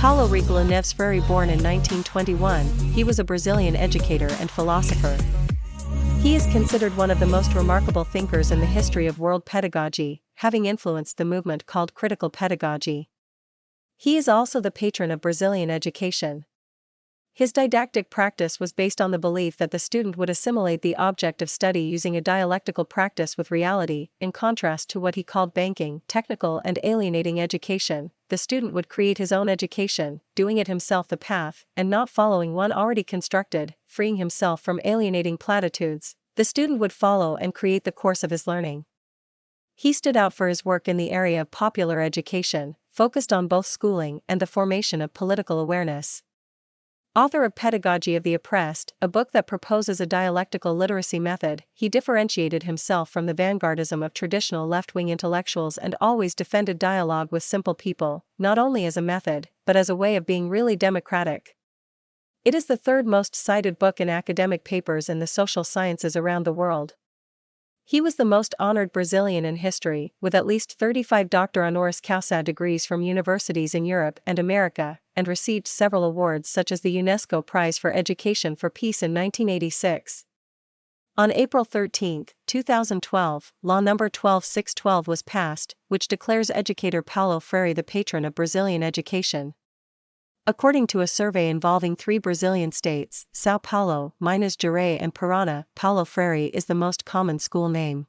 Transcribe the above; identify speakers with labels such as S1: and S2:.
S1: Paulo Ricola Neves Freire, born in 1921, he was a Brazilian educator and philosopher. He is considered one of the most remarkable thinkers in the history of world pedagogy, having influenced the movement called critical pedagogy. He is also the patron of Brazilian education. His didactic practice was based on the belief that the student would assimilate the object of study using a dialectical practice with reality, in contrast to what he called banking, technical and alienating education. The student would create his own education, doing it himself the path, and not following one already constructed, freeing himself from alienating platitudes. The student would follow and create the course of his learning. He stood out for his work in the area of popular education, focused on both schooling and the formation of political awareness. Author of Pedagogy of the Oppressed, a book that proposes a dialectical literacy method, he differentiated himself from the vanguardism of traditional left-wing intellectuals and always defended dialogue with simple people, not only as a method, but as a way of being really democratic. It is the third most cited book in academic papers in the social sciences around the world. He was the most honored Brazilian in history, with at least 35 Doctor honoris causa degrees from universities in Europe and America, and received several awards such as the UNESCO Prize for Education for Peace in 1986. On April 13, 2012, Law No. 12612 was passed, which declares educator Paulo Freire the patron of Brazilian education. According to a survey involving 3 Brazilian states, São Paulo, Minas Gerais and Paraná, Paulo Freire is the most common school name.